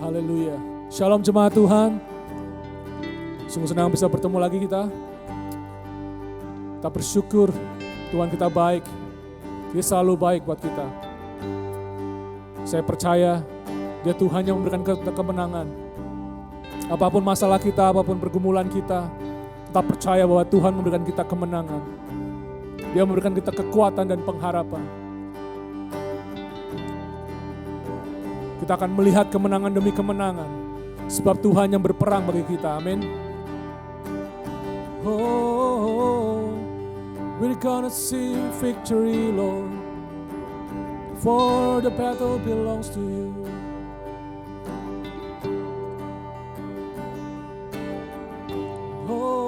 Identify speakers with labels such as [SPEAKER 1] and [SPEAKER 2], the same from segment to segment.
[SPEAKER 1] Haleluya. Shalom jemaat Tuhan. Sungguh senang bisa bertemu lagi kita. Kita bersyukur Tuhan kita baik. Dia selalu baik buat kita. Saya percaya Dia Tuhan yang memberikan kita kemenangan. Apapun masalah kita, apapun pergumulan kita, kita percaya bahwa Tuhan memberikan kita kemenangan. Dia memberikan kita kekuatan dan pengharapan. Kita akan melihat kemenangan demi kemenangan. Sebab Tuhan yang berperang bagi kita. Amin. Oh, we're gonna see victory, Lord. For the battle belongs to you. Oh,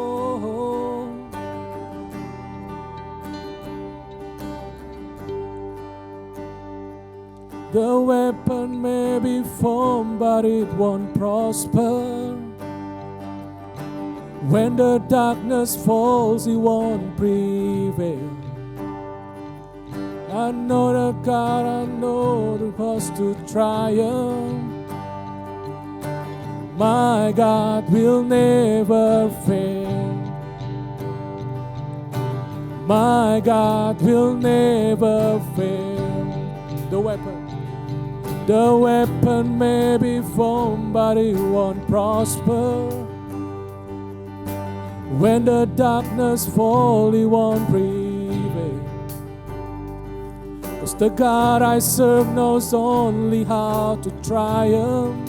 [SPEAKER 1] the weapon may be formed, but it won't prosper. When the darkness falls, it won't prevail. I know the God, I know the cause to triumph. My God will never fail. My God will never fail. The weapon may be formed, but it won't prosper. When the darkness falls, it won't prevail. 'Cause the God I serve knows only how to triumph.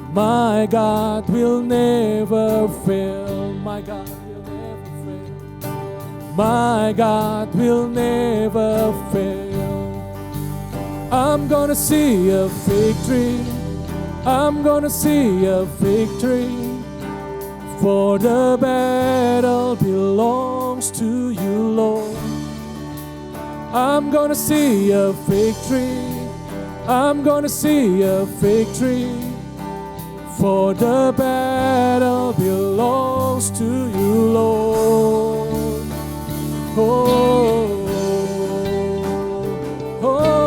[SPEAKER 1] My God will never fail. My God will never fail. My God will never fail. I'm gonna see a victory. I'm gonna see a victory. For the battle belongs to you, Lord. I'm gonna see a victory. I'm gonna see a victory. For the battle belongs to you, Lord. Oh, oh, oh.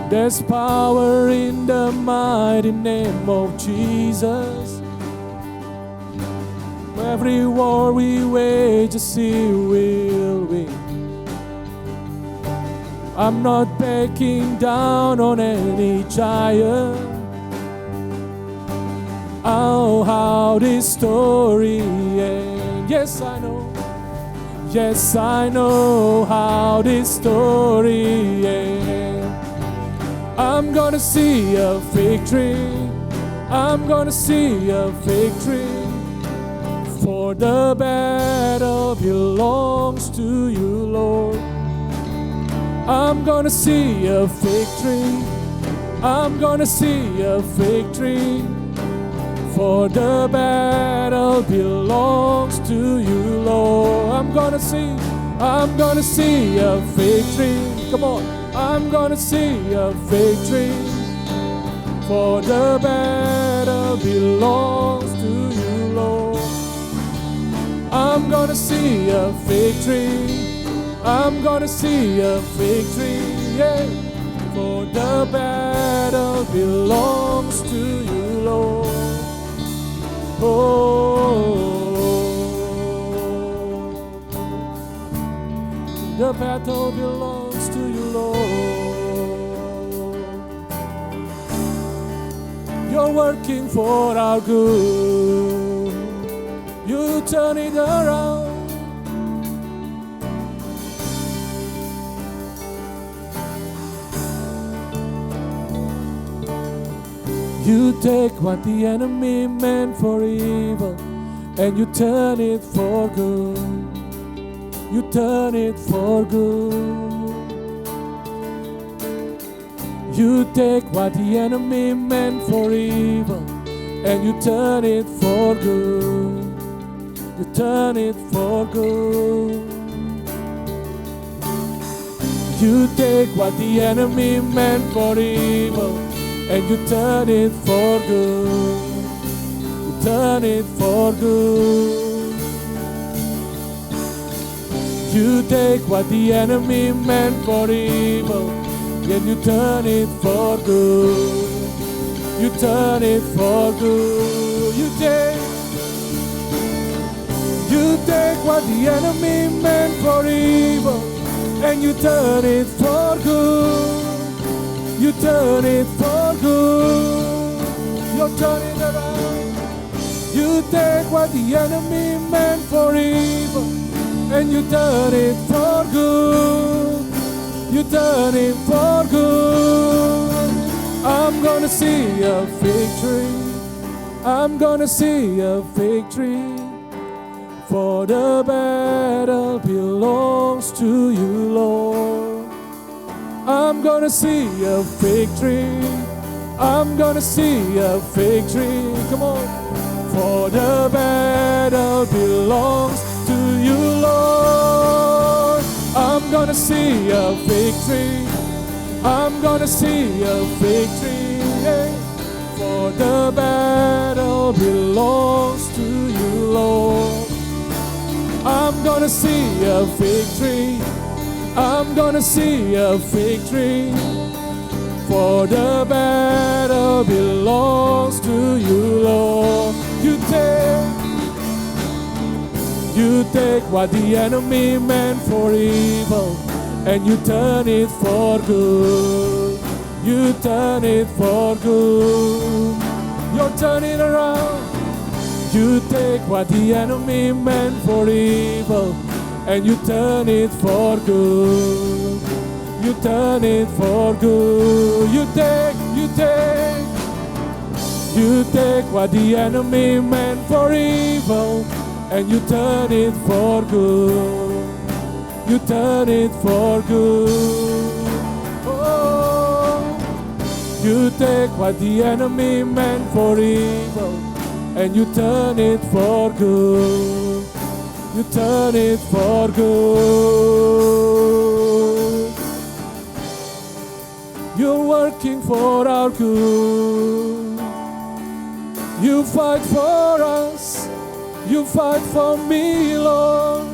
[SPEAKER 1] There's power in the mighty name of Jesus. Every war we wage, He will win. I'm not backing down on any giant. Oh, how this story ends. Yes, I know. Yes, I know how this story ends. I'm gonna see a victory. I'm gonna see a victory. For the battle belongs to you, Lord. I'm gonna see a victory. I'm gonna see a victory. For the battle belongs to you, Lord. I'm gonna see a victory. Come on. I'm gonna see a victory. For the battle belongs to you, Lord. I'm gonna see a victory. I'm gonna see a victory, yeah. For the battle belongs to you, Lord. Oh, the battle belongs to you, Lord. You're working for our good. You turn it around. You take what the enemy meant for evil and you turn it for good. You turn it for good. You take what the enemy meant for evil and you turn it for good. You turn it for good. You take what the enemy meant for evil and you turn it for good. You turn it for good. You take what the enemy meant for evil, and you turn it for good. You turn it for good. You take what the enemy meant for evil, and you turn it for good. You turn it for good. You're turning around. You take what the enemy meant for evil, and you turn it for good. You turn it for good. I'm gonna see a victory. I'm gonna see a victory. For the battle belongs to you, Lord. I'm gonna see a victory. I'm gonna see a victory. Come on. For the battle belongs to you, Lord. I'm gonna see a victory. I'm gonna see a victory. Yeah. For the battle belongs to you, Lord. I'm gonna see a victory. I'm gonna see a victory. For the battle belongs to you, Lord. You take what the enemy meant for evil, and you turn it for good. You turn it for good. You're turning around. You take what the enemy meant for evil, and you turn it for good. You turn it for good. You take what the enemy meant for evil, and you turn it for good. You turn it for good. Oh, you take what the enemy meant for evil, and you turn it for good. You turn it for good. You're working for our good. You fight for us. You fight for me, Lord.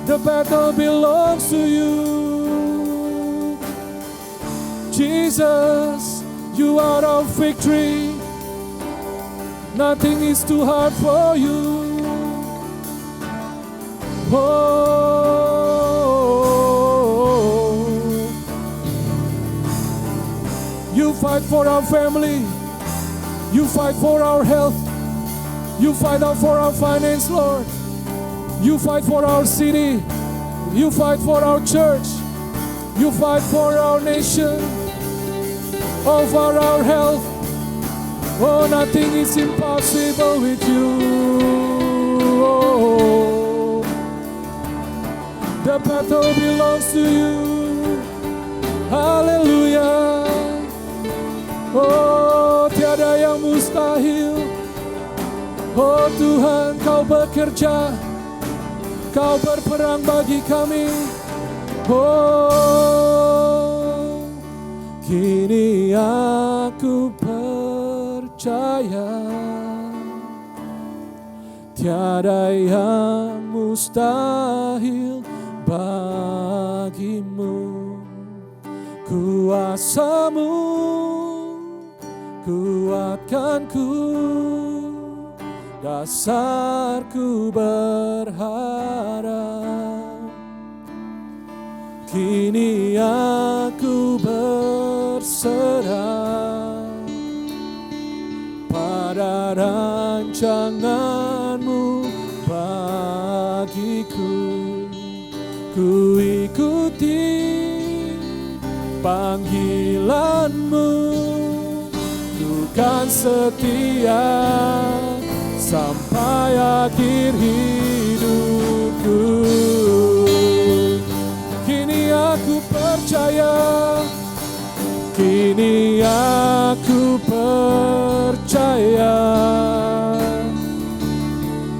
[SPEAKER 1] The battle belongs to you. Jesus, you are our victory. Nothing is too hard for you. Oh, you fight for our family. You fight for our health. You fight for our finance, Lord. You fight for our city. You fight for our church. You fight for our nation. Oh, for our health. Oh, nothing is impossible with you. Oh, the battle belongs to you. Haleluya. Oh, tiada yang mustahil. Oh Tuhan, Kau bekerja, Kau berperang bagi kami. Oh, kini aku percaya tiada yang mustahil bagimu. Kuasa-Mu kuatkanku, dasarku berharap. Kini aku berserah pada rancangan-Mu bagiku. Ku ikuti panggilan-Mu, kan setia sampai akhir hidupku. Kini aku percaya, kini aku percaya,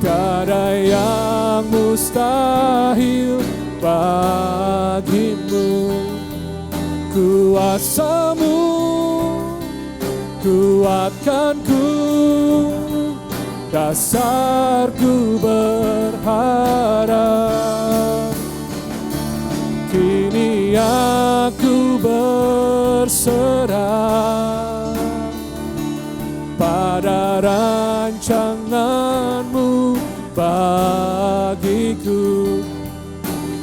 [SPEAKER 1] tiada yang mustahil bagimu. Kuasa-Mu kuatkanku, dasarku berharap. Aku berserah pada rancangan-Mu bagiku.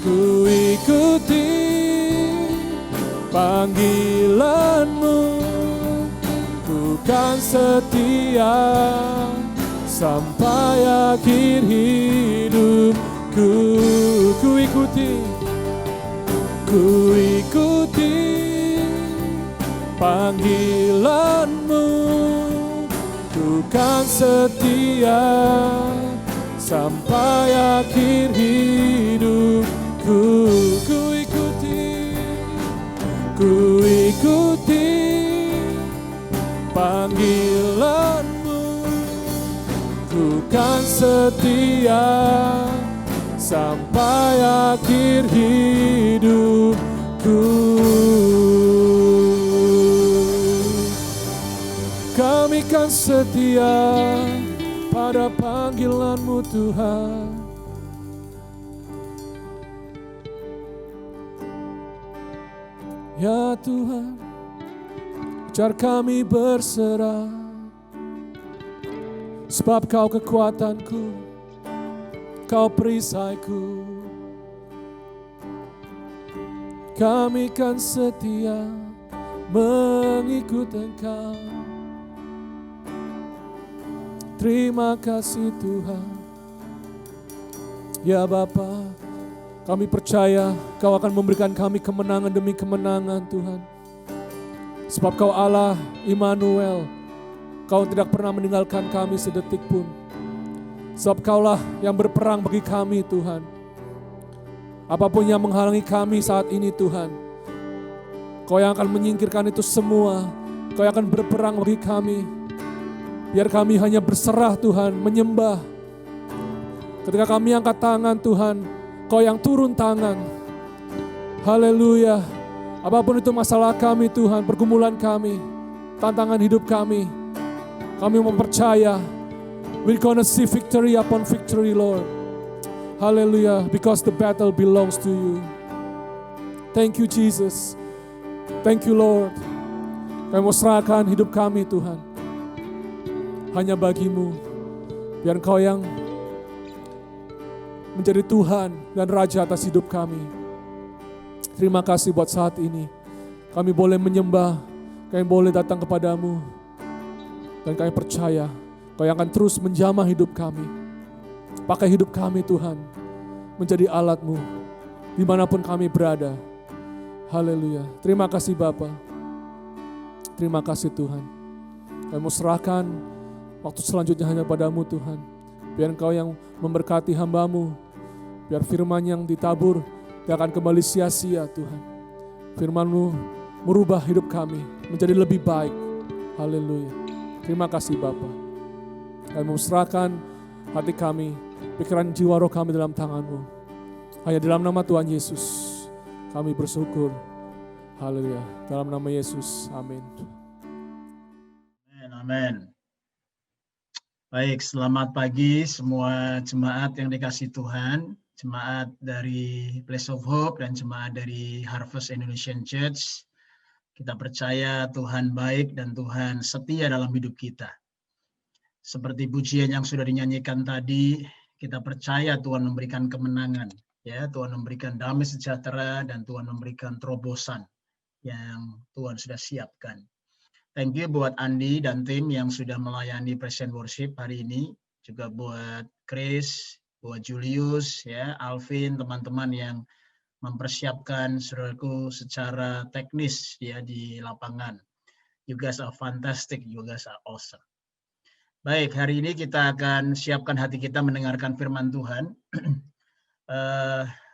[SPEAKER 1] Ku ikuti panggilan-Mu, ku kan setia sampai akhir hidupku. Ku ikuti panggilan-Mu, ku kan setia sampai akhir hidupku. Ku ikuti panggilan-Mu, ku kan setia sampai akhir hidupku. Kami kan setia pada panggilan-Mu Tuhan. Ya Tuhan, ajar kami berserah, sebab Kau kekuatanku, Kau perisaiku. Kami kan setia mengikut Engkau. Terima kasih Tuhan. Ya Bapa, kami percaya Kau akan memberikan kami kemenangan demi kemenangan Tuhan. Sebab Kau Allah Immanuel, Kau tidak pernah meninggalkan kami sedetik pun. Sebab Kaulah yang berperang bagi kami Tuhan. Apapun yang menghalangi kami saat ini Tuhan, Kau yang akan menyingkirkan itu semua. Kau yang akan berperang bagi kami. Biar kami hanya berserah Tuhan, menyembah. Ketika kami angkat tangan Tuhan, Kau yang turun tangan. Haleluya. Apapun itu masalah kami Tuhan, pergumulan kami, tantangan hidup kami mempercaya we're gonna see victory upon victory, Lord. Haleluya, because the battle belongs to You. Thank You Jesus. Thank You Lord. Kami mau serahkan hidup kami Tuhan hanya bagi-Mu. Biar Engkau yang menjadi Tuhan dan Raja atas hidup kami. Terima kasih buat saat ini. Kami boleh menyembah, kami boleh datang kepadamu. Dan kami percaya Kau yang akan terus menjamah hidup kami. Pakai hidup kami Tuhan menjadi alat-Mu dimanapun kami berada. Haleluya. Terima kasih Bapa. Terima kasih Tuhan. Kami mau serahkan waktu selanjutnya hanya padamu Tuhan. Biar Engkau yang memberkati hamba-Mu. Biar firman yang ditabur tidak akan kembali sia-sia Tuhan. Firman-Mu merubah hidup kami menjadi lebih baik. Haleluya. Terima kasih Bapa. Kami serahkan hati kami, pikiran jiwa roh kami dalam tangan-Mu. Hanya dalam nama Tuhan Yesus kami bersyukur. Haleluya. Dalam nama Yesus. Amin.
[SPEAKER 2] Amin. Baik, selamat pagi semua jemaat yang dikasihi Tuhan. Jemaat dari Place of Hope dan jemaat dari Harvest Indonesian Church. Kita percaya Tuhan baik dan Tuhan setia dalam hidup kita. Seperti pujian yang sudah dinyanyikan tadi, kita percaya Tuhan memberikan kemenangan. Ya, Tuhan memberikan damai sejahtera dan Tuhan memberikan terobosan yang Tuhan sudah siapkan. Thank you buat Andi dan tim yang sudah melayani Present Worship hari ini. Juga buat Chris, buat Julius, ya, Alvin, teman-teman yang mempersiapkan saudaraku secara teknis ya di lapangan. You guys are fantastic, you guys are awesome. Baik, hari ini kita akan siapkan hati kita mendengarkan firman Tuhan.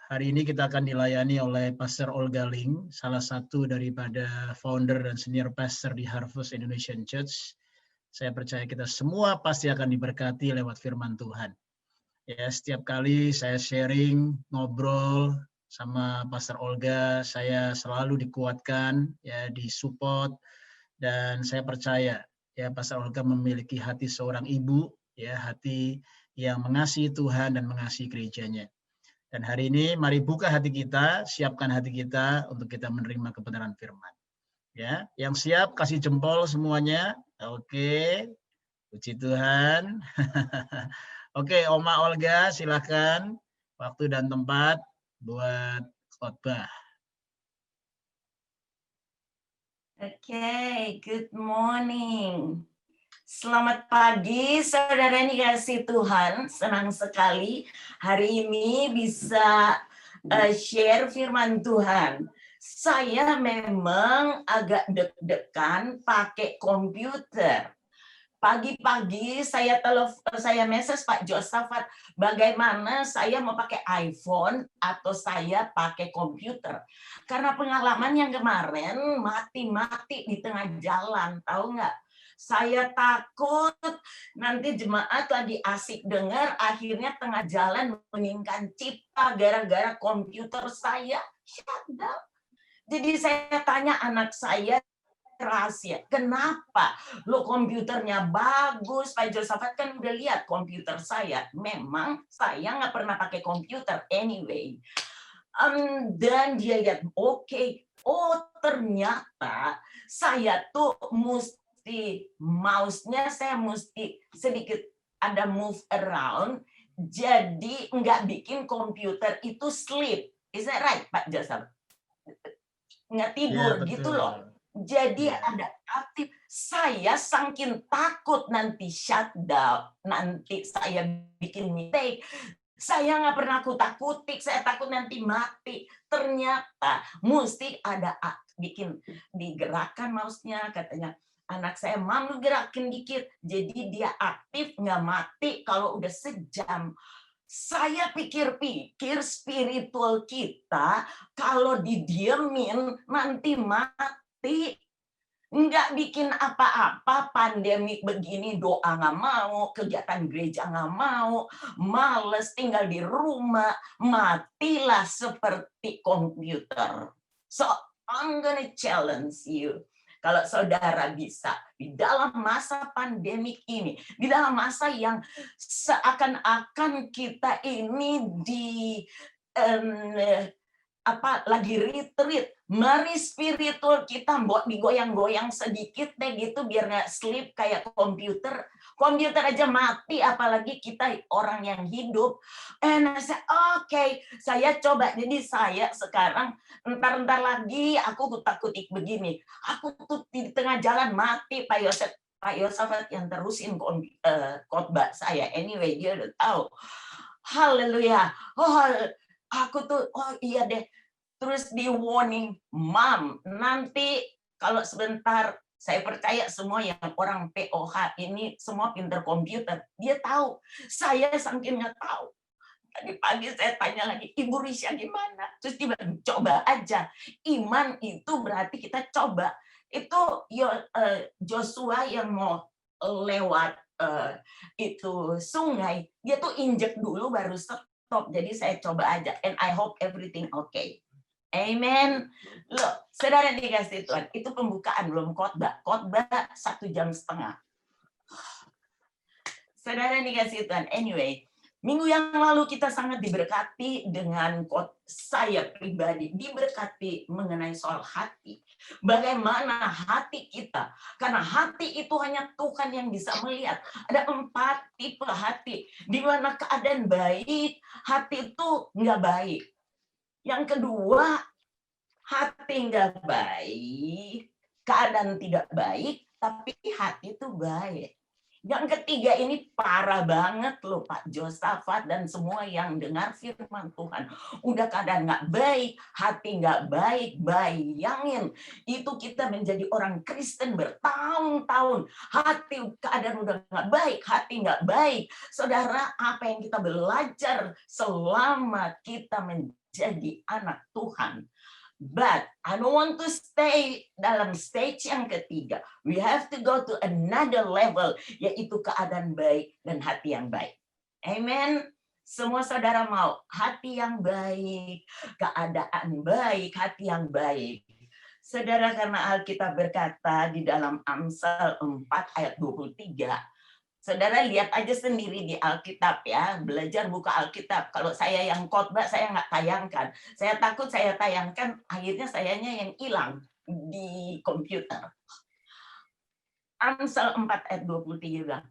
[SPEAKER 2] Hari ini kita akan dilayani oleh Pastor Olga Ling, salah satu daripada founder dan senior pastor di Harvest Indonesian Church. Saya percaya kita semua pasti akan diberkati lewat firman Tuhan. Ya, setiap kali saya sharing, ngobrol sama Pastor Olga, saya selalu dikuatkan, ya, disupport, dan saya percaya ya Pastor Olga memiliki hati seorang ibu, ya, hati yang mengasihi Tuhan dan mengasihi gerejanya. Dan hari ini mari buka hati kita, siapkan hati kita untuk kita menerima kebenaran firman. Ya, yang siap kasih jempol semuanya. Oke. Puji Tuhan. Oke, Oma Olga silakan waktu dan tempat buat khotbah.
[SPEAKER 3] Okay, good morning. Selamat pagi, saudara yang dikasih Tuhan. Senang sekali hari ini bisa share firman Tuhan. Saya memang agak deg-degan pakai komputer. Pagi-pagi saya message Pak Josafat, bagaimana saya mau pakai iPhone atau saya pakai komputer. Karena pengalaman yang kemarin mati-mati di tengah jalan, tahu nggak? Saya takut nanti jemaat lagi asik dengar, akhirnya tengah jalan meninggalkan cipta gara-gara komputer saya shut down. Jadi saya tanya anak saya, rahasia. Kenapa? Lo komputernya bagus. Pak Josafat kan udah lihat komputer saya. Memang saya nggak pernah pakai komputer anyway. Dan dia lihat, oke. Oh ternyata saya tuh mesti mouse-nya saya mesti sedikit ada move around. Jadi nggak bikin komputer itu sleep. Is that right, Pak Josafat? Nggak tidur
[SPEAKER 2] Ya,
[SPEAKER 3] gitu loh. Jadi ada aktif. Saya saking takut nanti shutdown, nanti saya bikin mistake. Saya nggak pernah kutak-kutik, saya takut nanti mati. Ternyata mesti ada bikin digerakkan mouse-nya, katanya. Anak saya, Mam, lu gerakin dikit. Jadi dia aktif, nggak mati kalau udah sejam. Saya pikir-pikir spiritual kita kalau didiemin nanti mati. Nggak bikin apa-apa, pandemi begini doa nggak mau, kegiatan gereja nggak mau, males tinggal di rumah, matilah seperti komputer. So I'm gonna challenge you. Kalau saudara bisa di dalam masa pandemik ini, di dalam masa yang seakan-akan kita ini lagi retreat, mari spiritual kita buat digoyang-goyang sedikit deh gitu biar nggak sleep kayak komputer. Komputer aja mati, apalagi kita orang yang hidup. And I said, oke, saya coba. Jadi saya sekarang entar lagi aku kutak-kutik begini. Aku tuh di tengah jalan mati, Pak Yosafat yang terusin khotbah saya. Anyway, dia udah tahu. Haleluya. Oh, aku tuh, oh iya deh. Terus di warning, Mam, nanti kalau sebentar, saya percaya semua yang orang POH ini semua pinter komputer. Dia tahu, saya saking nggak tahu. Tadi pagi saya tanya lagi, Ibu Risha gimana? Terus dia bilang, coba aja. Iman itu berarti kita coba. Itu Joshua yang mau lewat itu sungai, dia tuh injek dulu baru stop. Jadi saya coba aja. And I hope everything okay. Amen. Loh, saudara dikasih Tuhan, itu pembukaan belum khotbah. Khotbah 1,5 jam. Saudara dikasih Tuhan, anyway, minggu yang lalu kita sangat diberkati dengan saya pribadi, diberkati mengenai soal hati. Bagaimana hati kita, karena hati itu hanya Tuhan yang bisa melihat. Ada 4 tipe hati, di mana keadaan baik, hati itu nggak baik. Yang kedua, hati nggak baik, keadaan tidak baik, tapi hati itu baik. Yang ketiga ini parah banget loh Pak Josafat dan semua yang dengar firman Tuhan. Udah keadaan nggak baik, hati nggak baik, bayangin. Itu kita menjadi orang Kristen bertahun-tahun. Hati keadaan udah nggak baik, hati nggak baik. Saudara, apa yang kita belajar selama kita menjadi anak Tuhan? But I don't want to stay dalam stage yang ketiga. We have to go to another level, yaitu keadaan baik dan hati yang baik. Amen. Semua saudara mau hati yang baik, keadaan baik, hati yang baik. Saudara, karena Alkitab berkata di dalam Amsal 4 ayat 23, Saudara lihat aja sendiri di Alkitab ya, belajar buka Alkitab. Kalau saya yang khotbah, saya nggak tayangkan. Saya takut saya tayangkan, akhirnya sayanya yang hilang di komputer. Amsal 4 ayat 23 bilang,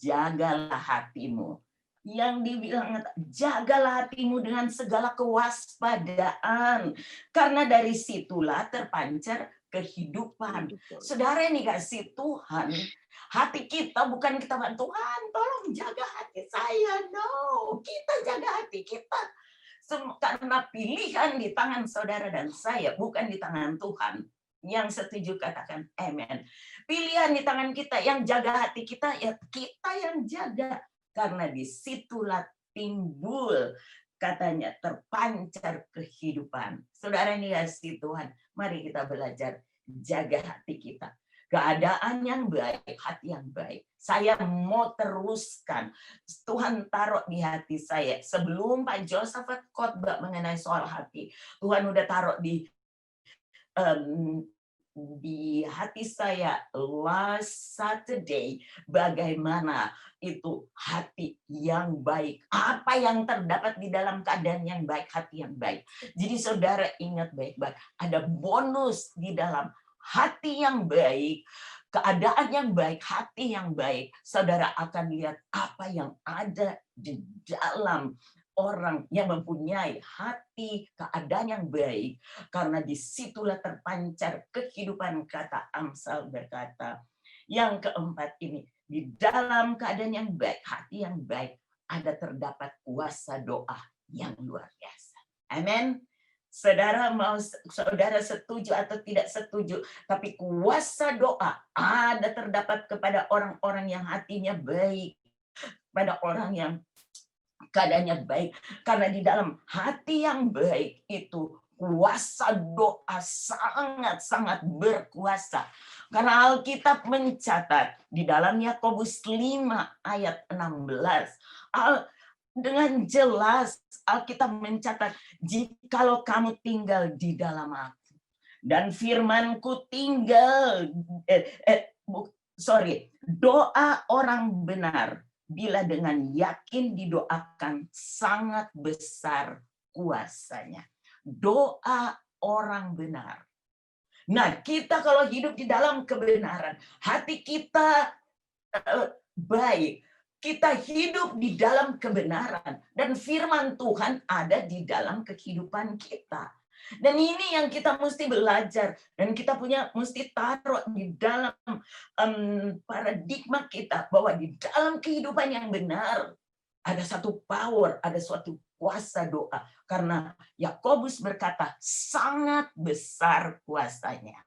[SPEAKER 3] jagalah hatimu. Yang dibilang, jagalah hatimu dengan segala kewaspadaan. Karena dari situlah terpancar kehidupan. Saudara ini kasih Tuhan, hati kita bukan kita bantu Tuhan, tolong jaga hati saya. No, kita jaga hati kita. Karena pilihan di tangan saudara dan saya, bukan di tangan Tuhan. Yang setuju katakan amen. Pilihan di tangan kita, yang jaga hati kita, ya kita yang jaga. Karena disitulah timbul, katanya, terpancar kehidupan. Saudara ini kasih Tuhan, mari kita belajar jaga hati kita. Keadaan yang baik, hati yang baik. Saya mau teruskan. Tuhan taruh di hati saya. Sebelum Pak Josephat khotbah mengenai soal hati, Tuhan udah taruh di hati saya last Saturday, bagaimana itu hati yang baik. Apa yang terdapat di dalam keadaan yang baik, hati yang baik. Jadi saudara ingat baik-baik, ada bonus di dalam hati yang baik, keadaan yang baik, hati yang baik. Saudara akan lihat apa yang ada di dalam orang yang mempunyai hati, keadaan yang baik. Karena disitulah terpancar kehidupan, kata Amsal berkata. Yang keempat ini, di dalam keadaan yang baik, hati yang baik, ada terdapat kuasa doa yang luar biasa. Amin. Saudara setuju atau tidak setuju, tapi kuasa doa ada terdapat kepada orang-orang yang hatinya baik, pada orang yang keadaannya baik. Karena di dalam hati yang baik itu kuasa doa sangat-sangat berkuasa. Karena Alkitab mencatat di dalam Yakobus 5 ayat 16, dengan jelas Alkitab mencatat, jikalau kamu tinggal di dalam aku dan firmanku tinggal, doa orang benar bila dengan yakin didoakan sangat besar kuasanya. Doa orang benar. Nah, kita kalau hidup di dalam kebenaran, hati kita baik, kita hidup di dalam kebenaran, dan firman Tuhan ada di dalam kehidupan kita. Dan ini yang kita mesti belajar, dan kita mesti taruh di dalam paradigma kita, bahwa di dalam kehidupan yang benar ada satu power, ada suatu kuasa doa. Karena Yakobus berkata sangat besar kuasanya.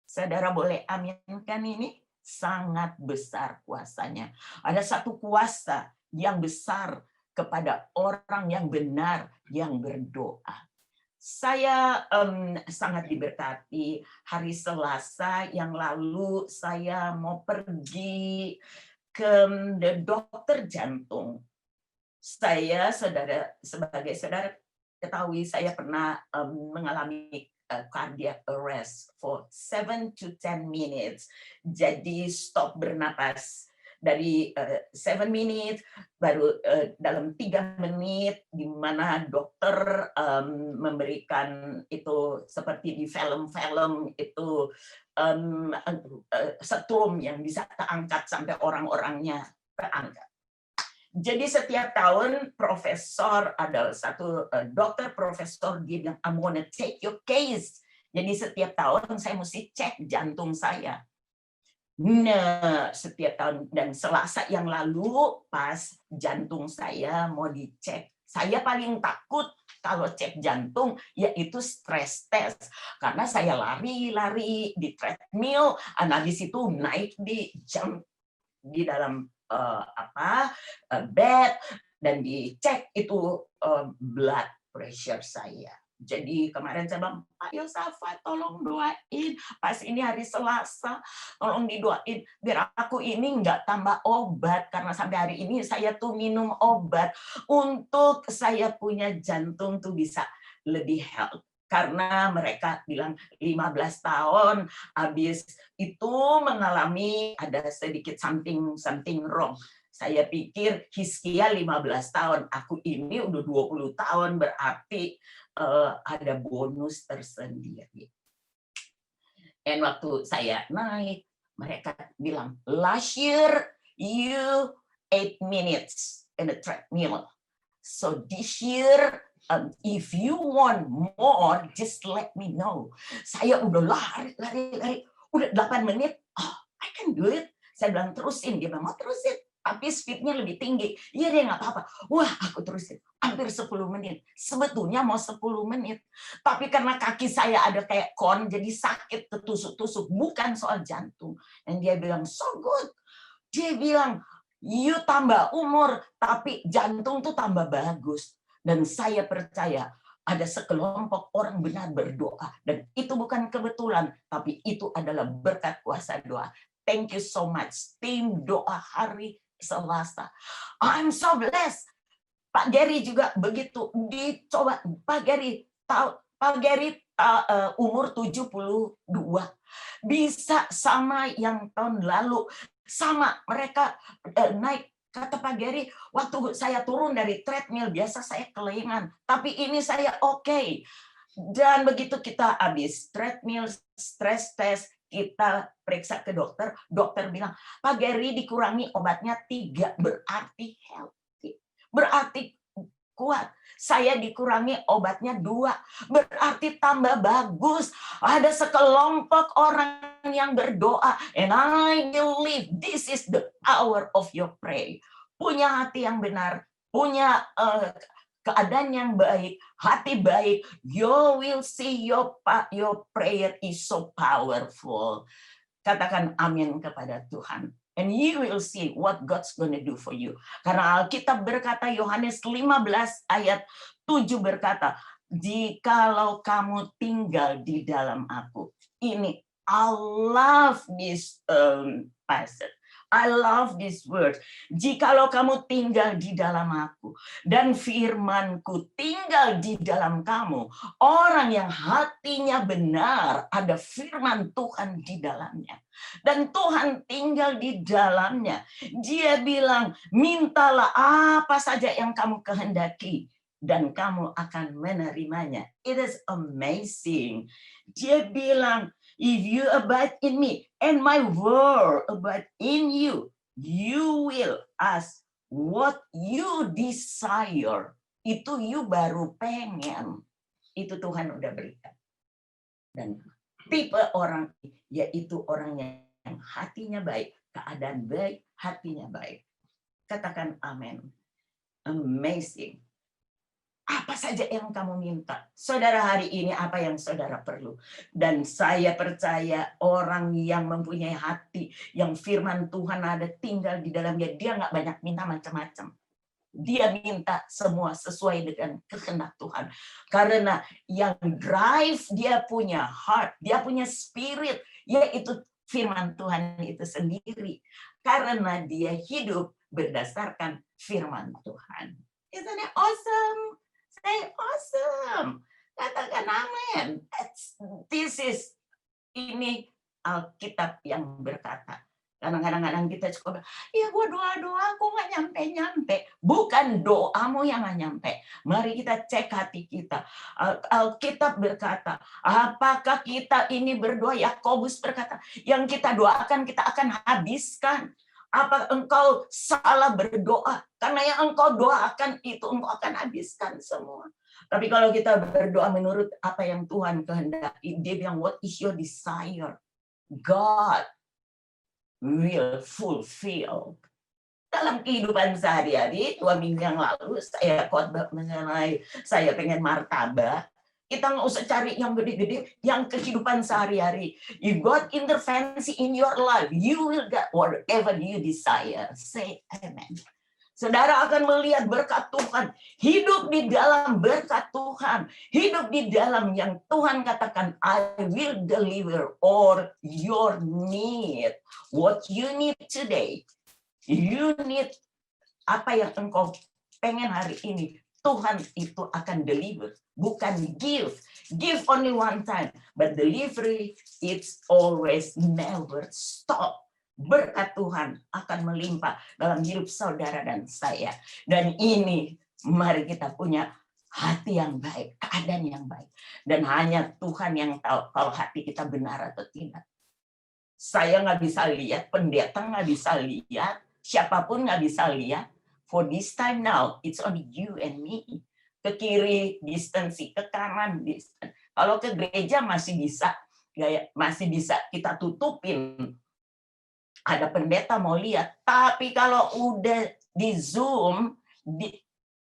[SPEAKER 3] Saudara boleh aminkan ini? Sangat besar kuasanya. Ada satu kuasa yang besar kepada orang yang benar, yang berdoa. Saya sangat diberkati. Hari Selasa yang lalu saya mau pergi ke dokter jantung. Saya, sebagai saudara ketahui, saya pernah mengalami cardiac arrest for 7 to 10 minutes. Jadi stop bernapas dari 7 minutes, baru dalam 3 menit, di mana dokter memberikan itu seperti di film-film itu setrum yang bisa terangkat sampai orang-orangnya terangkat. Jadi setiap tahun profesor, ada satu dokter profesor, dia bilang, I'm gonna take your case. Jadi setiap tahun saya mesti cek jantung saya. Nah, setiap tahun, dan Selasa yang lalu pas jantung saya mau dicek, saya paling takut kalau cek jantung yaitu stress test. Karena saya lari-lari di treadmill, habis itu naik di dalam bed, dan dicek itu blood pressure saya. Jadi kemarin saya bilang, Pak Yosafat tolong doain, pas ini hari Selasa, tolong didoain biar aku ini nggak tambah obat, karena sampai hari ini saya tuh minum obat untuk saya punya jantung tuh bisa lebih health. Karena mereka bilang 15 tahun, habis itu mengalami ada sedikit something wrong. Saya pikir Hizkia 15 tahun, aku ini udah 20 tahun, berarti ada bonus tersendiri. Dan waktu saya naik, mereka bilang, last year you 8 minutes in the treadmill. So this year, if you want more, just let me know. Saya udah lari, udah 8 menit, I can do it. Saya bilang terusin, dia bilang mau terusin. Tapi speednya lebih tinggi. Iya dia nggak apa-apa. Wah, aku terusin. Hampir 10 menit. Sebetulnya mau 10 menit. Tapi karena kaki saya ada kayak kon, jadi sakit, tertusuk-tusuk. Bukan soal jantung. Dan dia bilang, so good. Dia bilang, you tambah umur, tapi jantung tuh tambah bagus. Dan saya percaya, ada sekelompok orang benar berdoa. Dan itu bukan kebetulan, tapi itu adalah berkat kuasa doa. Thank you so much. Tim doa hari Selasa. I'm so blessed. Pak Gary juga begitu. Dicoba. Pak Gary umur 72. Bisa sama yang tahun lalu. Sama mereka naik. Kata Pak Gary, waktu saya turun dari treadmill, biasa saya kelengan. Tapi ini saya oke. Dan begitu kita habis treadmill, stress test, kita periksa ke dokter, dokter bilang, Pak Gary dikurangi obatnya 3, berarti healthy. Berarti kuat. Saya dikurangi obatnya 2, berarti tambah bagus. Ada sekelompok orang yang berdoa, and I believe this is the power of your prayer. Punya hati yang benar, punya keadaan yang baik, hati baik, you will see your prayer is so powerful. Katakan amin kepada Tuhan. And you will see what God's gonna do for you. Karena Alkitab berkata, Yohanes 15 ayat 7 berkata, jikalau kamu tinggal di dalam aku. Ini, I love this passage. I love this word. Jikalau kamu tinggal di dalam aku dan firman-Ku tinggal di dalam kamu, orang yang hatinya benar, ada firman Tuhan di dalamnya. Dan Tuhan tinggal di dalamnya. Dia bilang, mintalah apa saja yang kamu kehendaki dan kamu akan menerimanya. It is amazing. Dia bilang, if you abide in me and my word abide in you, you will ask what you desire. Itu you baru pengen. Itu Tuhan udah berikan. Dan tipe orang yaitu orang yang hatinya baik, keadaan baik, hatinya baik. Katakan amin. Amazing. Apa saja yang kamu minta. Saudara, hari ini apa yang saudara perlu. Dan saya percaya orang yang mempunyai hati, yang firman Tuhan ada tinggal di dalamnya, dia nggak banyak minta macam-macam. Dia minta semua sesuai dengan kehendak Tuhan. Karena yang drive dia punya heart, dia punya spirit, yaitu firman Tuhan itu sendiri. Karena dia hidup berdasarkan firman Tuhan. Isn't it awesome? Say awesome. Katakan amin. Ini Alkitab yang berkata. Kadang-kadang kita cukup, ya gue doa-doa, aku nggak nyampe-nyampe. Bukan doamu yang nggak nyampe. Mari kita cek hati kita. Alkitab berkata, apakah kita ini berdoa? Yakobus berkata, yang kita doakan kita akan habiskan. Apa engkau salah berdoa? Karena yang engkau doakan itu engkau akan habiskan semua. Tapi kalau kita berdoa menurut apa yang Tuhan kehendaki, dia bilang, what is your desire? God will fulfill. Dalam kehidupan sehari-hari, 2 minggu yang lalu, saya khotbah mengenai saya pengen martabak. Kita nggak usah cari yang gede-gede, yang kehidupan sehari-hari. If God intervensi in your life, you will get whatever you desire. Say amen. Saudara akan melihat berkat Tuhan. Hidup di dalam berkat Tuhan. Hidup di dalam yang Tuhan katakan, I will deliver all your need. What you need today. You need apa yang engkau pengen hari ini. Tuhan itu akan deliver, bukan give. Give only one time, but delivery it's always never stop. Berkat Tuhan akan melimpah dalam hidup saudara dan saya. Dan ini mari kita punya hati yang baik, keadaan yang baik. Dan hanya Tuhan yang tahu kalau hati kita benar atau tidak. Saya nggak bisa lihat, pendeta nggak bisa lihat, siapapun nggak bisa lihat. For this time now, it's only you and me. Ke kiri distansi, ke kanan distansi. Kalau ke gereja masih bisa kita tutupin. Ada pendeta mau lihat, tapi kalau udah di Zoom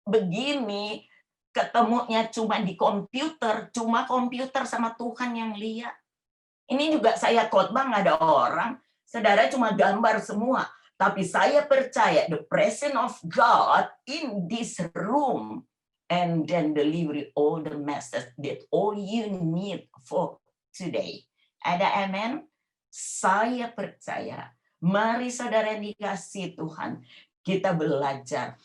[SPEAKER 3] begini, ketemunya cuma di komputer, cuma komputer sama Tuhan yang lihat. Ini juga saya khotbah nggak ada orang, saudara cuma gambar semua. Tapi saya percaya the presence of God in this room and then deliver all the message that all you need for today. Ada amen? Saya percaya. Mari saudara yang dikasihi Tuhan, kita belajar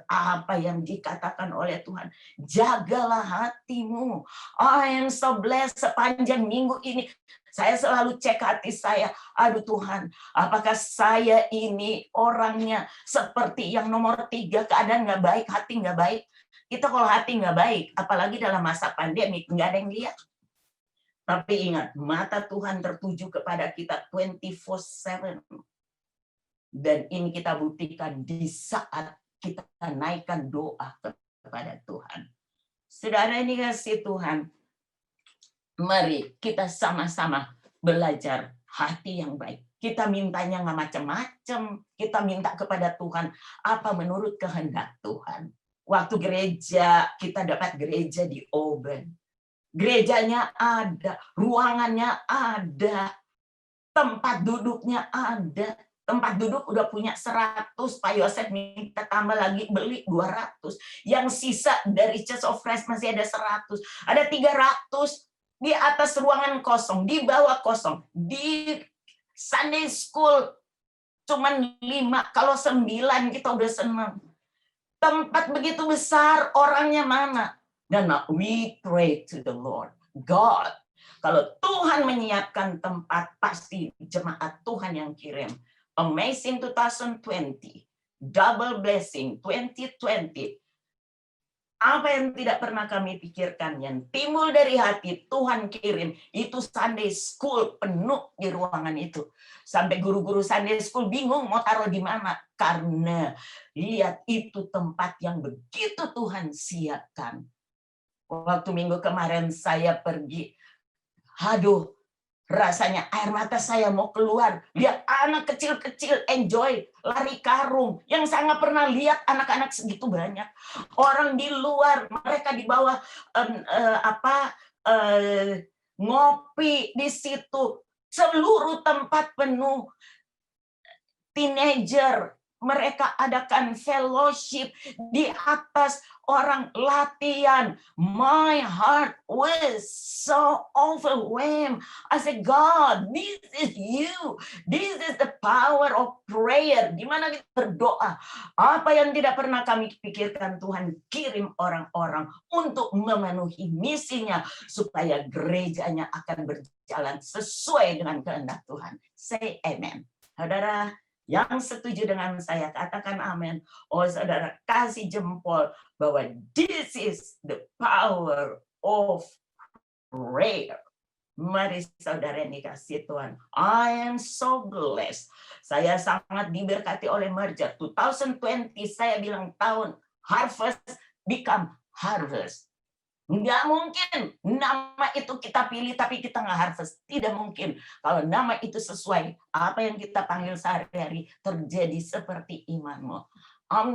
[SPEAKER 3] apa yang dikatakan oleh Tuhan. Jagalah hatimu. I am so blessed sepanjang minggu ini. Saya selalu cek hati saya. Aduh Tuhan, apakah saya ini orangnya seperti yang nomor 3, keadaan nggak baik, hati nggak baik. Kita kalau hati nggak baik, apalagi dalam masa pandemi, nggak ada yang lihat. Tapi ingat, mata Tuhan tertuju kepada kita 24/7. Dan ini kita buktikan di saat kita naikkan doa kepada Tuhan. Saudara ini kasih Tuhan, mari kita sama-sama belajar hati yang baik. Kita mintanya nggak macam-macam. Kita minta kepada Tuhan apa menurut kehendak Tuhan. Waktu gereja, kita dapat gereja di Auburn. Gerejanya ada, ruangannya ada, tempat duduknya ada. Tempat duduk udah punya 100, Pak Yosef minta tambah lagi beli 200. Yang sisa dari Church of Christ masih ada 100. Ada 300 di atas ruangan kosong, di bawah kosong. Di Sunday School cuman 5, kalau 9 kita udah senang. Tempat begitu besar, orangnya mana? Dan we pray to the Lord. God, kalau Tuhan menyiapkan tempat, pasti jemaat Tuhan yang kirim. Amazing 2020, double blessing 2020. Apa yang tidak pernah kami pikirkan yang timbul dari hati Tuhan kirim, itu Sunday School penuh di ruangan itu. Sampai guru-guru Sunday School bingung mau taruh di mana. Karena lihat itu tempat yang begitu Tuhan siapkan. Waktu minggu kemarin saya pergi, aduh, rasanya air mata saya mau keluar. Lihat anak kecil-kecil enjoy lari karung. Yang saya nggak pernah lihat anak-anak segitu banyak. Orang di luar, mereka di bawah ngopi di situ. Seluruh tempat penuh. Teenager, mereka adakan fellowship di atas orang latihan. My heart was so overwhelmed. I said, God, this is you. This is the power of prayer. Gimana kita berdoa? Apa yang tidak pernah kami pikirkan, Tuhan kirim orang-orang untuk memenuhi misinya supaya gerejanya akan berjalan sesuai dengan kehendak Tuhan. Say amen. Saudara, yang setuju dengan saya, katakan amin. Oh saudara, kasih jempol bahwa this is the power of prayer. Mari saudara yang dikasih Tuhan. I am so blessed. Saya sangat diberkati oleh merger. 2020 saya bilang tahun harvest become harvest. Nggak mungkin nama itu kita pilih tapi kita nggak harvest. Tidak mungkin. Kalau nama itu sesuai apa yang kita panggil sehari-hari, terjadi seperti imanmu.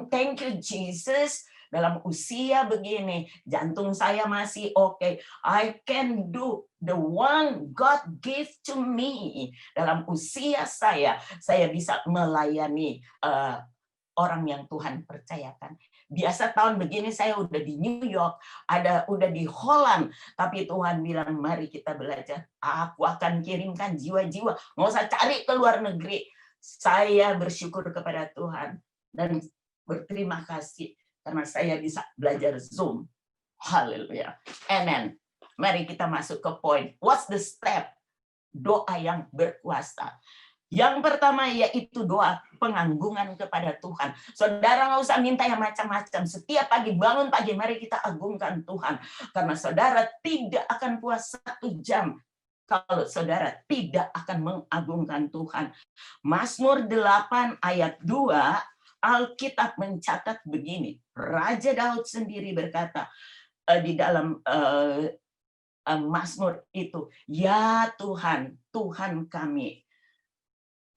[SPEAKER 3] Thank you Jesus. Dalam usia begini, jantung saya masih oke. I can do the one God gave to me. Dalam usia saya bisa melayani orang yang Tuhan percayakan. Biasa tahun begini saya udah di New York, udah di Holland, tapi Tuhan bilang mari kita belajar. Aku akan kirimkan jiwa-jiwa, nggak usah cari ke luar negeri. Saya bersyukur kepada Tuhan dan berterima kasih karena saya bisa belajar Zoom. Haleluya. Amen. Mari kita masuk ke poin. What's the step? Doa yang berkuasa. Yang pertama yaitu doa penganggungan kepada Tuhan. Saudara nggak usah minta yang macam-macam. Setiap pagi bangun pagi, mari kita agungkan Tuhan. Karena saudara tidak akan puas 1 jam kalau saudara tidak akan mengagungkan Tuhan. Mazmur 8 ayat 2, Alkitab mencatat begini. Raja Daud sendiri berkata di dalam Mazmur itu, ya Tuhan, Tuhan kami,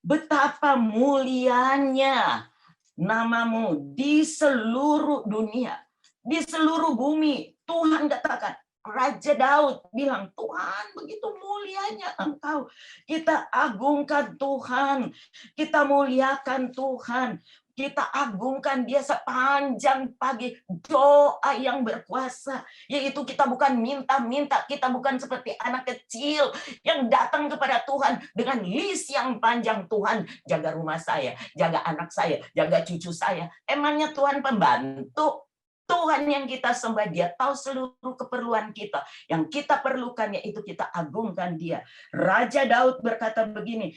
[SPEAKER 3] betapa mulianya namamu di seluruh dunia, di seluruh bumi. Tuhan katakan, Raja Daud bilang, Tuhan begitu mulianya Engkau. Kita agungkan Tuhan, kita muliakan Tuhan, kita agungkan Dia sepanjang pagi. Doa yang berkuasa, yaitu kita bukan minta-minta, kita bukan seperti anak kecil yang datang kepada Tuhan dengan list yang panjang. Tuhan, jaga rumah saya, jaga anak saya, jaga cucu saya. Emangnya Tuhan pembantu? Tuhan yang kita sembah, Dia tahu seluruh keperluan kita. Yang kita perlukan yaitu kita agungkan Dia. Raja Daud berkata begini,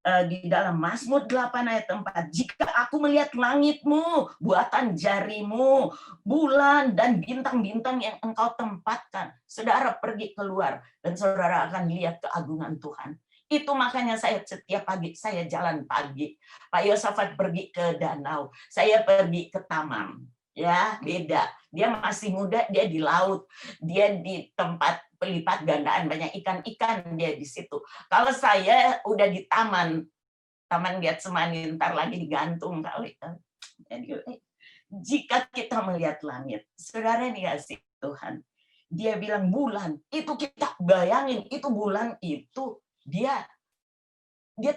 [SPEAKER 3] di dalam Mazmur 8 ayat 4, jika aku melihat langitmu, buatan jarimu, bulan dan bintang-bintang yang engkau tempatkan, saudara pergi keluar dan saudara akan lihat keagungan Tuhan. Itu makanya saya setiap pagi saya jalan pagi. Pak Yosafat pergi ke danau, saya pergi ke taman. Ya, beda. Dia masih muda, dia di laut, dia di tempat pelipat gandaan, banyak ikan-ikan dia di situ. Kalau saya udah di Taman Getsemani, ntar lagi digantung kali. Jadi, jika kita melihat langit, saudara dikasih Tuhan, Dia bilang bulan, itu kita bayangin, itu bulan itu dia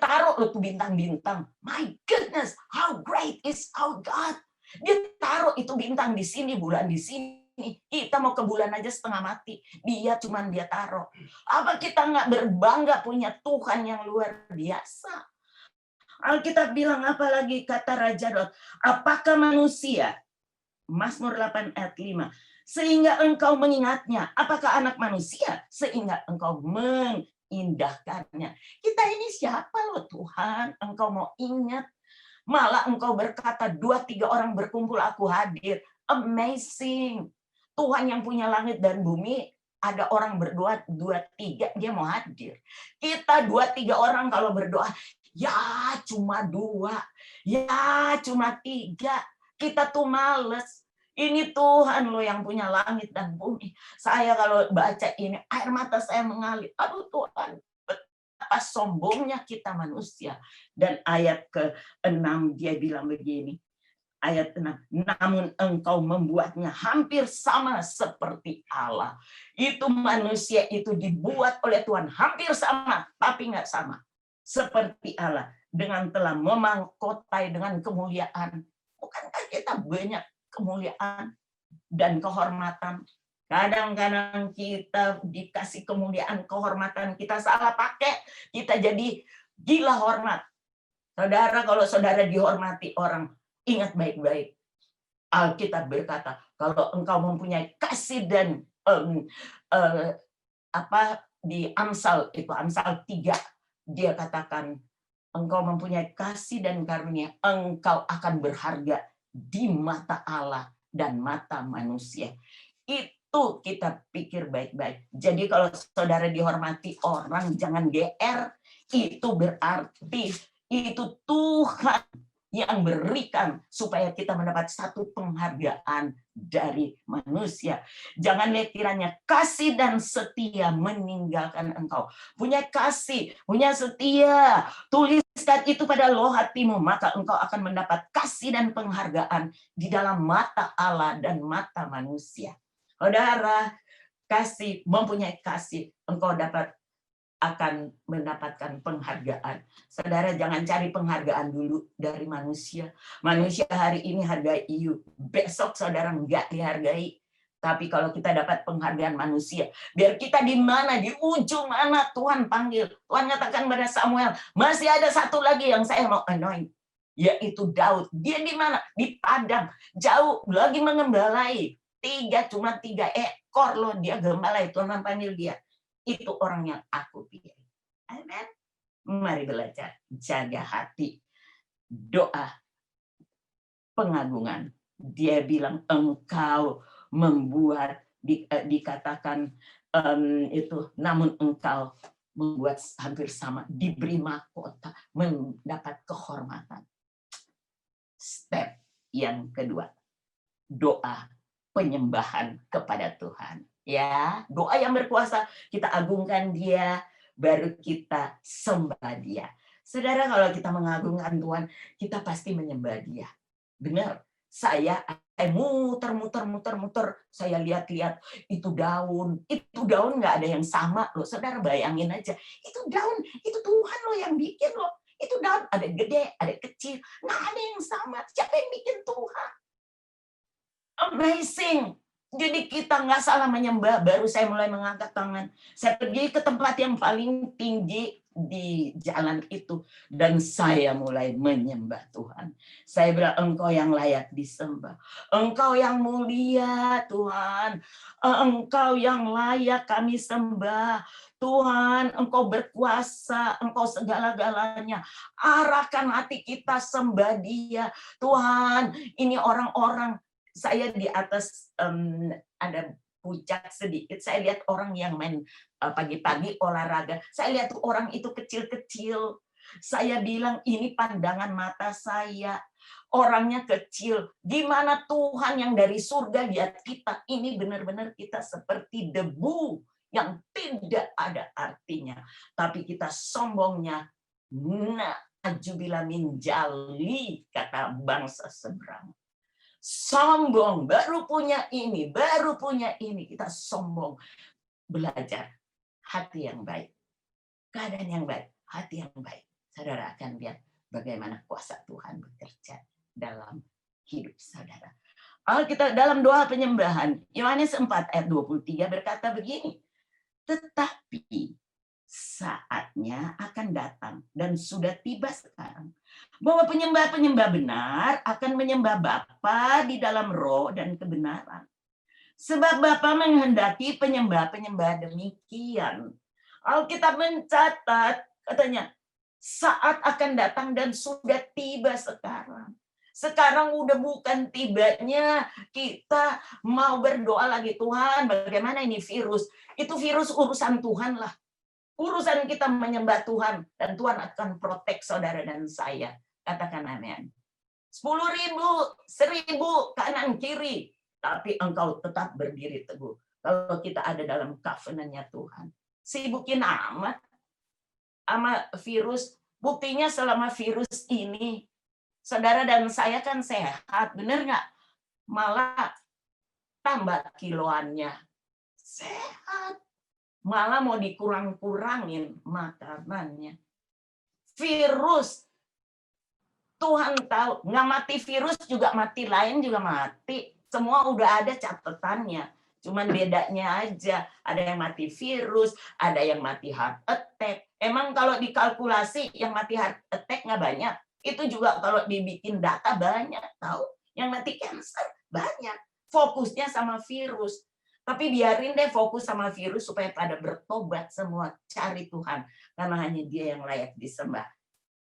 [SPEAKER 3] taruh loh tuh bintang-bintang. My goodness, how great is our God. Dia taruh itu bintang di sini, bulan di sini. Kita mau ke bulan aja setengah mati. Dia taruh. Apa kita nggak berbangga punya Tuhan yang luar biasa? Alkitab bilang apa lagi kata Raja Daud? Apakah manusia? Mazmur 8 ayat 5. Sehingga engkau mengingatnya. Apakah anak manusia? Sehingga engkau mengindahkannya. Kita ini siapa loh Tuhan? Engkau mau ingat. Malah engkau berkata 2-3 orang berkumpul aku hadir. Amazing. Tuhan yang punya langit dan bumi, ada orang berdoa 2-3 dia mau hadir. Kita 2-3 orang kalau berdoa, ya cuma 2, ya cuma 3. Kita tuh males. Ini Tuhan loh yang punya langit dan bumi. Saya kalau baca ini, air mata saya mengalir. Aduh Tuhan, apa sombongnya kita manusia. Dan ayat ke-6 dia bilang begini. Ayat 6. Namun engkau membuatnya hampir sama seperti Allah. Itu manusia itu dibuat oleh Tuhan hampir sama, tapi nggak sama. Seperti Allah. Dengan telah memangkotai dengan kemuliaan. Bukankah kita banyak kemuliaan dan kehormatan? Kadang-kadang kita dikasih kemuliaan, kehormatan, kita salah pakai, kita jadi gila hormat. Saudara, kalau saudara dihormati orang, ingat baik-baik. Alkitab berkata, kalau engkau mempunyai kasih dan di Amsal itu Amsal 3, dia katakan, engkau mempunyai kasih dan karunia, engkau akan berharga di mata Allah dan mata manusia. Itu kita pikir baik-baik. Jadi kalau saudara dihormati orang, jangan GR. Itu berarti itu Tuhan yang berikan supaya kita mendapat satu penghargaan dari manusia. Jangan lihat kiranya kasih dan setia meninggalkan engkau. Punya kasih, punya setia, tuliskan itu pada loh hatimu, maka engkau akan mendapat kasih dan penghargaan di dalam mata Allah dan mata manusia. Saudara, kasih, mempunyai kasih, engkau akan mendapatkan penghargaan. Saudara, jangan cari penghargaan dulu dari manusia. Manusia hari ini hargai you, besok saudara enggak dihargai. Tapi kalau kita dapat penghargaan manusia, biar kita di mana, di ujung mana Tuhan panggil. Tuhan katakan pada Samuel, masih ada satu lagi yang saya mau anoint. yaitu Daud. Dia di mana? Di padang, jauh, lagi mengembalai. Cuma tiga ekor loh dia gembalai. Tuhan panggil dia. Itu orang yang aku pilih. Amen. Mari belajar jaga hati. Doa pengagungan. Dia bilang engkau membuat dikatakan itu, namun engkau membuat hampir sama, diberi mahkota, mendapat kehormatan. Step yang kedua, doa penyembahan kepada Tuhan. Ya, doa yang berkuasa, kita agungkan Dia, baru kita sembah Dia. Saudara, kalau kita mengagungkan Tuhan, kita pasti menyembah Dia. Benar. Saya muter, saya lihat-lihat itu daun nggak ada yang sama loh. Saudara bayangin aja, itu daun, itu Tuhan loh yang bikin loh. Itu daun ada gede, ada kecil, nggak ada yang sama. Siapa yang bikin? Tuhan. Amazing. Jadi kita nggak salah menyembah. Baru saya mulai mengangkat tangan. Saya pergi ke tempat yang paling tinggi di jalan itu, dan saya mulai menyembah Tuhan. Saya bilang, engkau yang layak disembah, engkau yang mulia Tuhan, engkau yang layak kami sembah Tuhan. Engkau berkuasa, engkau segala-galanya. Arahkan hati kita sembah Dia Tuhan. Ini orang-orang, saya di atas ada puncak sedikit, saya lihat orang yang main pagi-pagi olahraga. Saya lihat tuh orang itu kecil-kecil. Saya bilang, ini pandangan mata saya. Orangnya kecil. Gimana Tuhan yang dari surga lihat kita? Ini benar-benar kita seperti debu yang tidak ada artinya. Tapi kita sombongnya, na'ajubila min jali, kata bangsa seberang. Sombong, baru punya ini, kita sombong. Belajar hati yang baik, keadaan yang baik, hati yang baik. Saudara akan lihat bagaimana kuasa Tuhan bekerja dalam hidup saudara. Kita dalam doa penyembahan, Yohanes 4 ayat 23 berkata begini, tetapi saatnya akan datang dan sudah tiba sekarang, bahwa penyembah-penyembah benar akan menyembah Bapa di dalam roh dan kebenaran. Sebab Bapa menghendaki penyembah-penyembah demikian. Alkitab mencatat, katanya, saat akan datang dan sudah tiba sekarang. Sekarang udah bukan tibanya kita mau berdoa lagi, Tuhan bagaimana ini virus. Itu virus urusan Tuhan lah. Urusan kita menyembah Tuhan, dan Tuhan akan protek saudara dan saya. Katakan amin. 10.000, 1.000 kanan kiri, tapi engkau tetap berdiri teguh. Kalau kita ada dalam covenant-nya Tuhan. Sibukin amat sama virus. Buktinya selama virus ini, saudara dan saya kan sehat. Benar nggak? Malah tambah kiloannya. Sehat. Malah mau dikurang-kurangin makanannya. Virus. Tuhan tahu. Nggak mati virus juga mati lain juga mati. Semua udah ada catatannya. Cuman bedanya aja. Ada yang mati virus, ada yang mati heart attack. Emang kalau dikalkulasi yang mati heart attack nggak banyak. Itu juga kalau dibikin data banyak. Tahu? Yang mati cancer banyak. Fokusnya sama virus. Tapi biarin deh fokus sama virus supaya pada bertobat semua. Cari Tuhan. Karena hanya Dia yang layak disembah.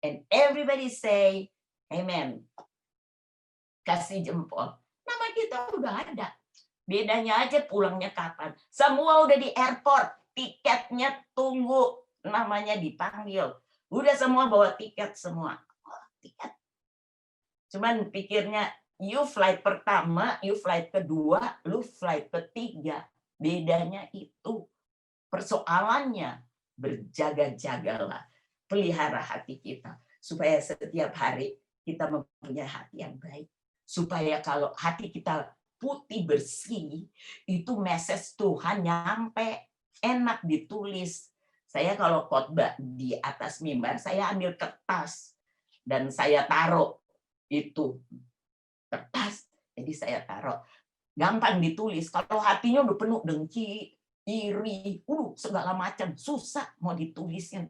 [SPEAKER 3] And everybody say, amen. Kasih jempol. Nama kita udah ada. Bedanya aja pulangnya kapan. Semua udah di airport. Tiketnya tunggu. Namanya dipanggil. Udah semua bawa tiket semua. Oh, tiket. Cuman pikirnya, you flight pertama, you flight kedua, lu flight ketiga. Bedanya itu. Persoalannya, berjaga-jagalah. Pelihara hati kita. Supaya setiap hari kita mempunyai hati yang baik. Supaya kalau hati kita putih bersih, itu message Tuhan nyampe, enak ditulis. Saya kalau khotbah di atas mimbar, saya ambil kertas dan saya taruh itu kertas. Jadi saya taruh, gampang ditulis. Kalau hatinya udah penuh dengki, iri, segala macam, susah mau ditulisin.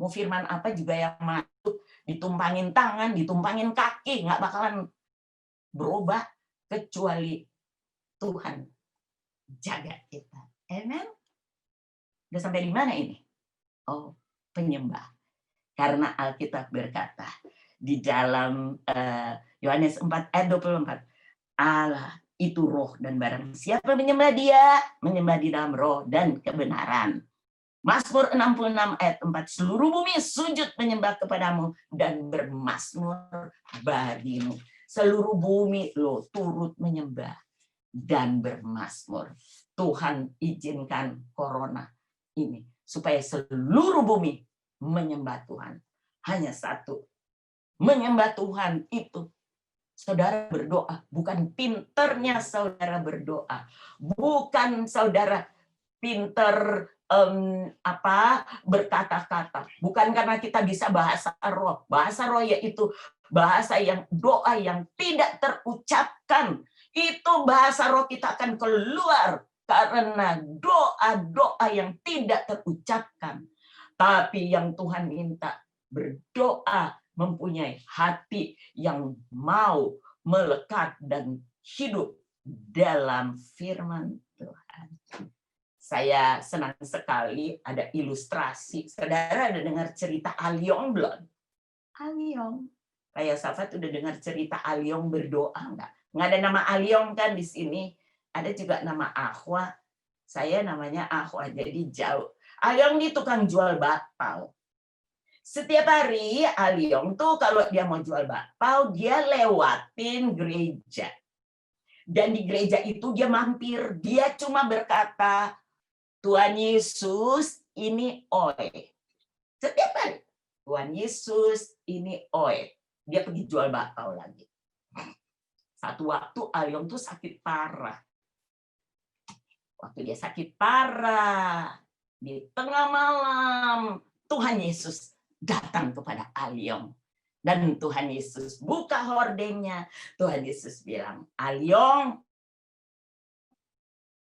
[SPEAKER 3] Mau firman apa juga yang masuk, ditumpangin tangan, ditumpangin kaki, nggak bakalan berubah kecuali Tuhan jaga kita. Amen. Udah sampai di mana ini? Oh, penyembah. Karena Alkitab berkata di dalam Yohanes 4 ayat 24, Allah itu roh dan barang siapa menyembah dia, menyembah di dalam roh dan kebenaran. Mazmur 66 ayat 4, seluruh bumi sujud menyembah kepadamu dan bermazmur bagimu. Seluruh bumi lo turut menyembah dan bermazmur. Tuhan izinkan corona ini supaya seluruh bumi menyembah Tuhan. Hanya satu, menyembah Tuhan itu saudara berdoa, bukan pinternya saudara berdoa, bukan saudara pinter berkata-kata, bukan karena kita bisa bahasa roh. Bahasa roh yaitu bahasa yang doa yang tidak terucapkan. Itu bahasa roh kita akan keluar karena doa-doa yang tidak terucapkan. Tapi yang Tuhan minta berdoa mempunyai hati yang mau melekat dan hidup dalam firman Tuhan. Saya senang sekali ada ilustrasi. Saudara ada dengar cerita Alyong belum? Alyong. Pak Yosafat udah dengar cerita Alyong berdoa enggak? Nggak ada nama Alyong kan di sini. Ada juga nama Ahwa. Saya namanya Ahwa, jadi jauh. Alyong ini tukang jual bakpao. Setiap hari Alyong tuh kalau dia mau jual bakpao, dia lewatin gereja. Dan di gereja itu dia mampir. Dia cuma berkata, Tuhan Yesus, ini oe. Setiap hari. Tuhan Yesus, ini oe. Dia pergi jual bakpao lagi. Satu waktu Alyong tuh sakit parah. Waktu dia sakit parah, di tengah malam, Tuhan Yesus datang kepada Alyong. Dan Tuhan Yesus buka hordengnya. Tuhan Yesus bilang, Alyong.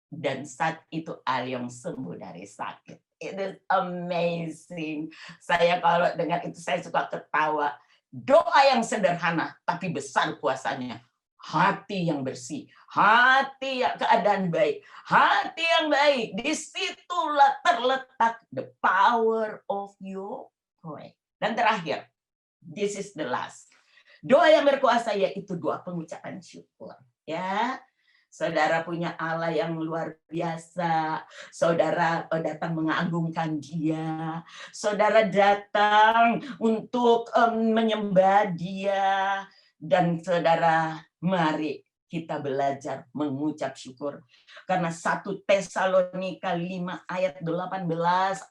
[SPEAKER 3] Dan saat itu Alyong sembuh dari sakit. It is amazing. Saya kalau dengar itu saya suka ketawa. Doa yang sederhana tapi besar kuasanya. Hati yang bersih, hati yang keadaan baik, hati yang baik. Disitulah terletak the power of your prayer. Dan terakhir, this is the last. Doa yang berkuasa yaitu doa pengucapan syukur. Ya. Saudara punya Allah yang luar biasa. Saudara datang mengagungkan Dia. Saudara datang untuk menyembah Dia. Dan saudara, mari kita belajar mengucap syukur. Karena 1 Tesalonika 5 ayat 18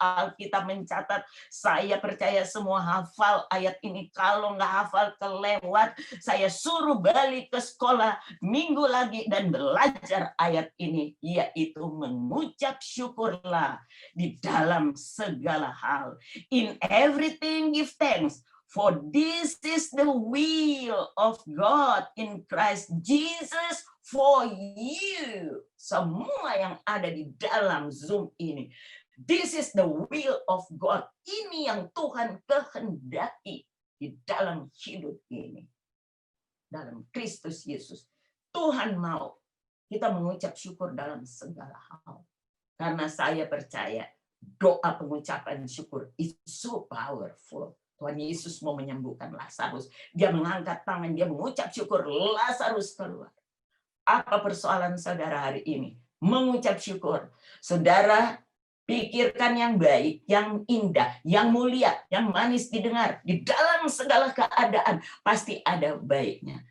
[SPEAKER 3] Alkitab mencatat, saya percaya semua hafal ayat ini. Kalau nggak hafal kelewat, saya suruh balik ke sekolah minggu lagi dan belajar ayat ini, yaitu mengucap syukurlah di dalam segala hal. In everything give thanks. For this is the will of God in Christ Jesus for you. Semua yang ada di dalam Zoom ini. This is the will of God. Ini yang Tuhan kehendaki di dalam hidup ini. Dalam Kristus Yesus. Tuhan mau kita mengucap syukur dalam segala hal. Karena saya percaya doa pengucapan syukur is so powerful. Tuhan Yesus mau menyembuhkan Lazarus. Dia mengangkat tangan, dia mengucap syukur, Lazarus keluar. Apa persoalan saudara hari ini? Mengucap syukur. Saudara pikirkan yang baik, yang indah, yang mulia, yang manis didengar. Di dalam segala keadaan pasti ada baiknya.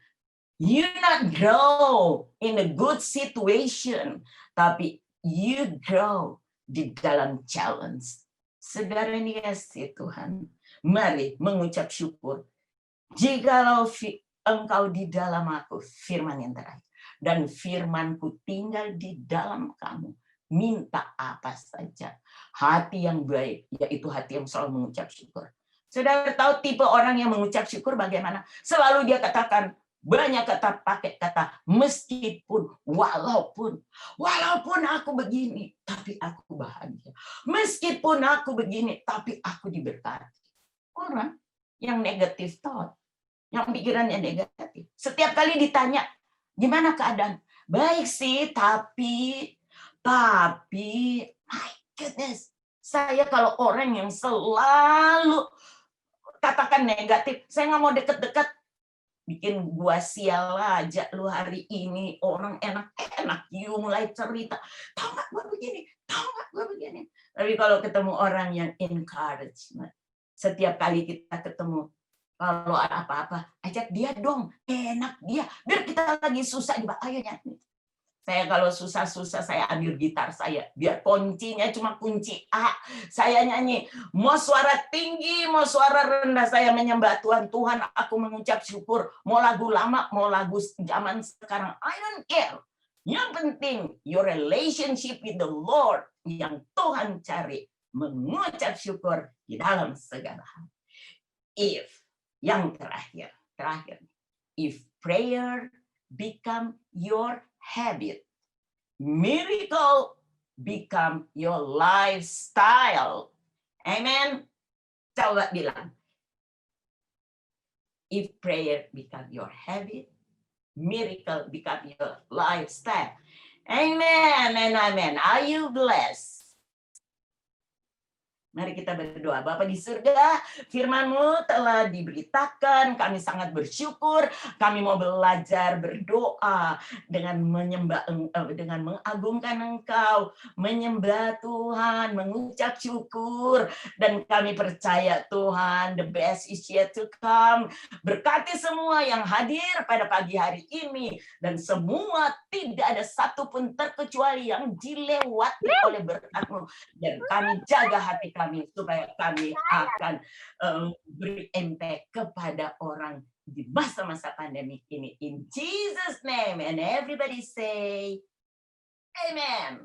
[SPEAKER 3] You not grow in a good situation, tapi you grow di dalam challenge. Saudara ini kasih Tuhan. Mari mengucap syukur. Jikalau engkau di dalam aku, firman yang terakhir, dan firmanku tinggal di dalam kamu, minta apa saja. Hati yang baik, yaitu hati yang selalu mengucap syukur. Saudara tahu tipe orang yang mengucap syukur bagaimana? Selalu dia katakan, banyak kata, pakai kata meskipun, walaupun aku begini, tapi aku bahagia. Meskipun aku begini, tapi aku diberkati. orang yang negatif thought, yang pikirannya negatif. Setiap kali ditanya, gimana keadaan? Baik sih, tapi, my goodness, saya kalau orang yang selalu katakan negatif, saya nggak mau deket-deket. Bikin gua sial aja lu hari ini, orang enak-enak, you mulai cerita, tau nggak gua begini, tau nggak gua begini. Tapi kalau ketemu orang yang encouragement, setiap kali kita ketemu, kalau ada apa-apa, ajak dia dong, enak dia, biar kita lagi susah juga, ayo nyanyi. Saya kalau susah-susah saya ambil gitar saya, biar kuncinya cuma kunci A. Saya nyanyi, mau suara tinggi, mau suara rendah, saya menyembah Tuhan. Tuhan, aku mengucap syukur. Mau lagu lama, mau lagu zaman sekarang, I don't care. Yang penting, your relationship with the Lord, yang Tuhan cari, mengucap syukur di dalam segala hal. Yang terakhir, if prayer become your habit, miracle become your lifestyle. Amen. Coba bilang. If prayer become your habit, miracle become your lifestyle. Amen and amen. Are you blessed? Mari kita berdoa. Bapa di surga, firman-Mu telah diberitakan, kami sangat bersyukur, kami mau belajar berdoa dengan menyembah, dengan mengagungkan Engkau, menyembah Tuhan, mengucap syukur, dan kami percaya Tuhan, the best is yet to come. Berkati semua yang hadir pada pagi hari ini, dan semua tidak ada satupun terkecuali yang dilewati oleh berkat-Mu, dan kami jaga hati kami supaya kami akan berimpact kepada orang di masa-masa pandemi ini. In Jesus' name, and everybody say, Amen.